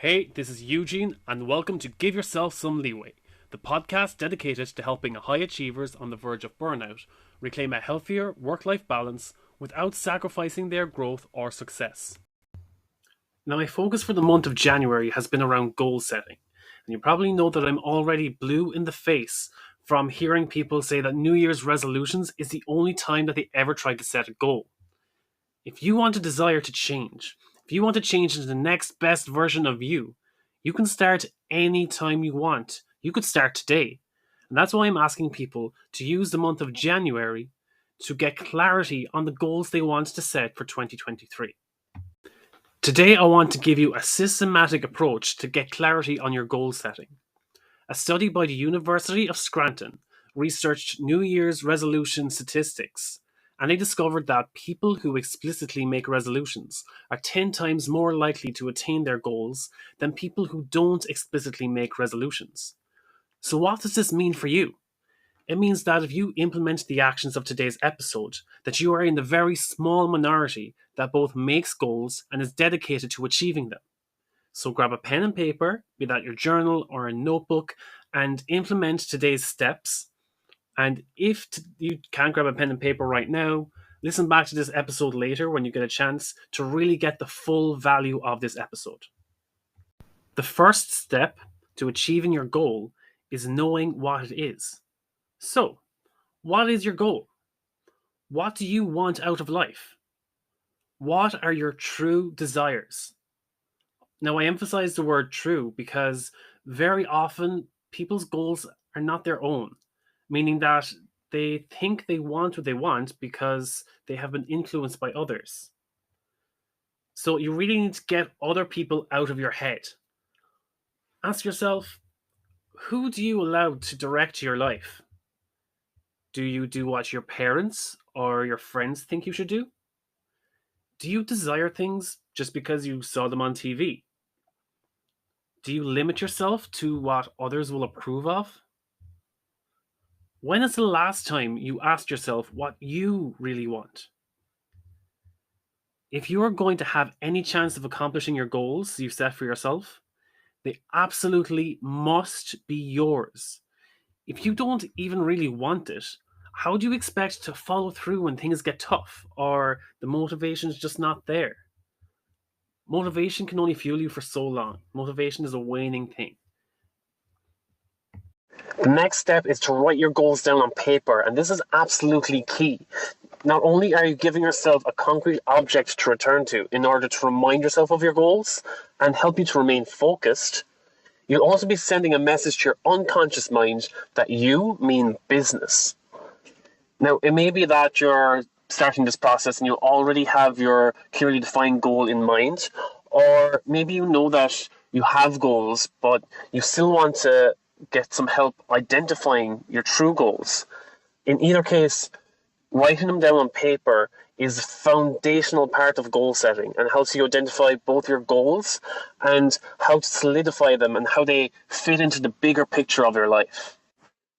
Hey, this is Eugene, and welcome to Give Yourself Some Leeway, the podcast dedicated to helping high achievers on the verge of burnout reclaim a healthier work-life balance without sacrificing their growth or success. Now, my focus for the month of January has been around goal setting, and you probably know that I'm already blue in the face from hearing people say that New Year's resolutions is the only time that they ever try to set a goal. If you want a desire to change, if you want to change into the next best version of you, you can start any time you want. You could start today. And that's why I'm asking people to use the month of January to get clarity on the goals they want to set for 2023. Today, I want to give you a systematic approach to get clarity on your goal setting. A study by the University of Scranton researched New Year's resolution statistics, and they discovered that people who explicitly make resolutions are 10 times more likely to attain their goals than people who don't explicitly make resolutions. So what does this mean for you? It means that if you implement the actions of today's episode, that you are in the very small minority that both makes goals and is dedicated to achieving them. So grab a pen and paper, be that your journal or a notebook, and implement today's steps. And if you can't grab a pen and paper right now, listen back to this episode later when you get a chance to really get the full value of this episode. The first step to achieving your goal is knowing what it is. So, what is your goal? What do you want out of life? What are your true desires? Now, I emphasize the word true because very often people's goals are not their own, meaning that they think they want what they want because they have been influenced by others. So you really need to get other people out of your head. Ask yourself, who do you allow to direct your life? Do you do what your parents or your friends think you should do? Do you desire things just because you saw them on TV? Do you limit yourself to what others will approve of? When is the last time you asked yourself what you really want? If you are going to have any chance of accomplishing your goals you set for yourself, they absolutely must be yours. If you don't even really want it, how do you expect to follow through when things get tough or the motivation is just not there? Motivation can only fuel you for so long. Motivation is a waning thing. The next step is to write your goals down on paper, and this is absolutely key. Not only are you giving yourself a concrete object to return to in order to remind yourself of your goals and help you to remain focused, you'll also be sending a message to your unconscious mind that you mean business. Now, it may be that you're starting this process and you already have your clearly defined goal in mind, or maybe you know that you have goals, but you still want to get some help identifying your true goals. In either case, writing them down on paper is a foundational part of goal setting and helps you identify both your goals and how to solidify them and how they fit into the bigger picture of your life.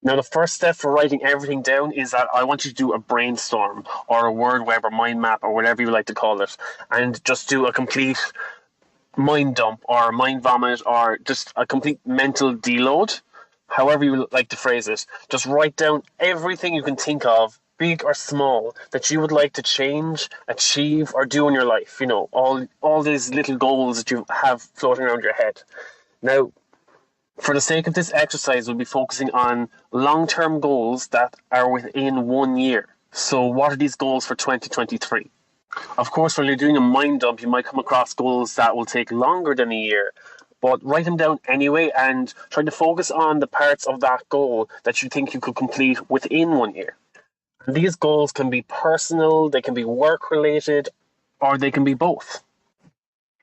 Now, the first step for writing everything down is that I want you to do a brainstorm or a word web or mind map or whatever you like to call it, and just do a complete mind dump or mind vomit or just a complete mental deload, however you like to phrase it. Just write down everything you can think of, big or small, that you would like to change, achieve, or do in your life. You know, all these little goals that you have floating around your head. Now, for the sake of this exercise, we'll be focusing on long-term goals that are within 1 year. So what are these goals for 2023? Of course, when you're doing a mind dump, you might come across goals that will take longer than a year, but write them down anyway and try to focus on the parts of that goal that you think you could complete within 1 year. And these goals can be personal, they can be work-related, or they can be both.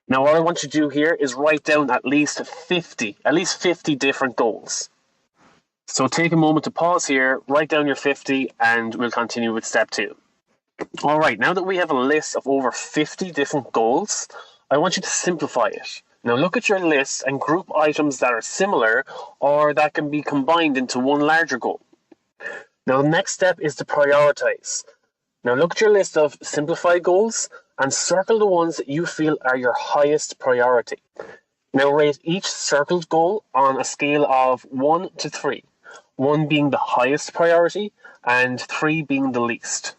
Now, what I want you to do here is write down at least 50 different goals. So take a moment to pause here, write down your 50, and we'll continue with step 2. All right, now that we have a list of over 50 different goals, I want you to simplify it. Now look at your list and group items that are similar or that can be combined into one larger goal. Now the next step is to prioritize. Now look at your list of simplified goals and circle the ones that you feel are your highest priority. Now rate each circled goal on a scale of 1 to 3, 1 being the highest priority and 3 being the least.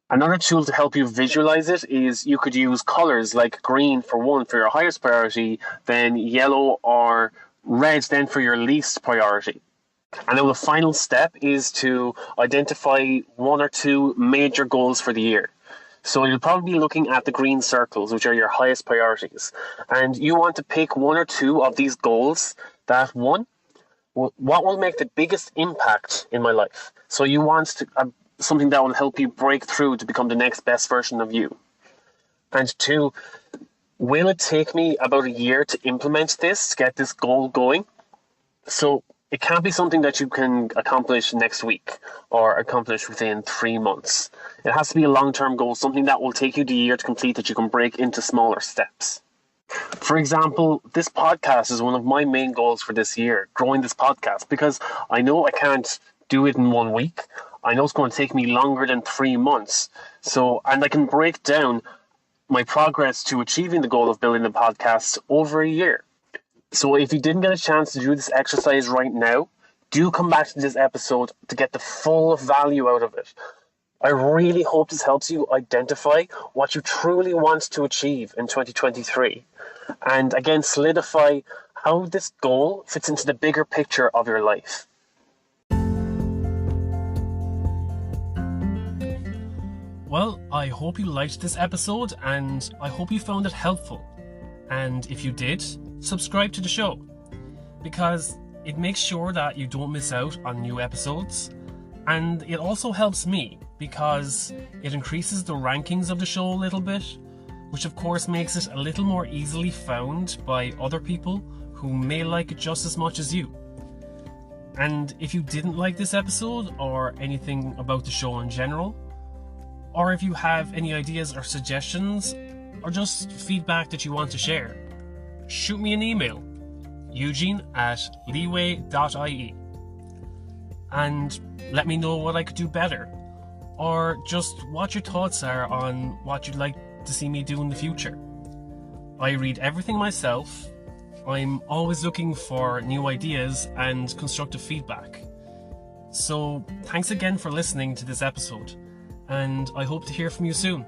Another tool to help you visualize it is you could use colors like green for 1 for your highest priority, then yellow or red then for your least priority. And then the final step is to identify 1 or 2 major goals for the year. So you'll probably be looking at the green circles, which are your highest priorities. And you want to pick 1 or 2 of these goals that, one, what will make the biggest impact in my life? So you want to, something that will help you break through to become the next best version of you. And 2, will it take me about a year to implement this, to get this goal going? So it can't be something that you can accomplish next week or accomplish within 3 months. It has to be a long-term goal, something that will take you the year to complete that you can break into smaller steps. For example, this podcast is one of my main goals for this year, growing this podcast, because I know I can't do it in 1 week. I know it's going to take me longer than 3 months. And I can break down my progress to achieving the goal of building the podcast over a year. So if you didn't get a chance to do this exercise right now, do come back to this episode to get the full value out of it. I really hope this helps you identify what you truly want to achieve in 2023. And again, solidify how this goal fits into the bigger picture of your life. Well, I hope you liked this episode and I hope you found it helpful. And if you did, subscribe to the show, because it makes sure that you don't miss out on new episodes, and it also helps me because it increases the rankings of the show a little bit, which of course makes it a little more easily found by other people who may like it just as much as you. And if you didn't like this episode or anything about the show in general, or if you have any ideas or suggestions or just feedback that you want to share, shoot me an email, eugene@leeway.ie, and let me know what I could do better, or just what your thoughts are on what you'd like to see me do in the future. I read everything myself. I'm always looking for new ideas and constructive feedback. So thanks again for listening to this episode, and I hope to hear from you soon.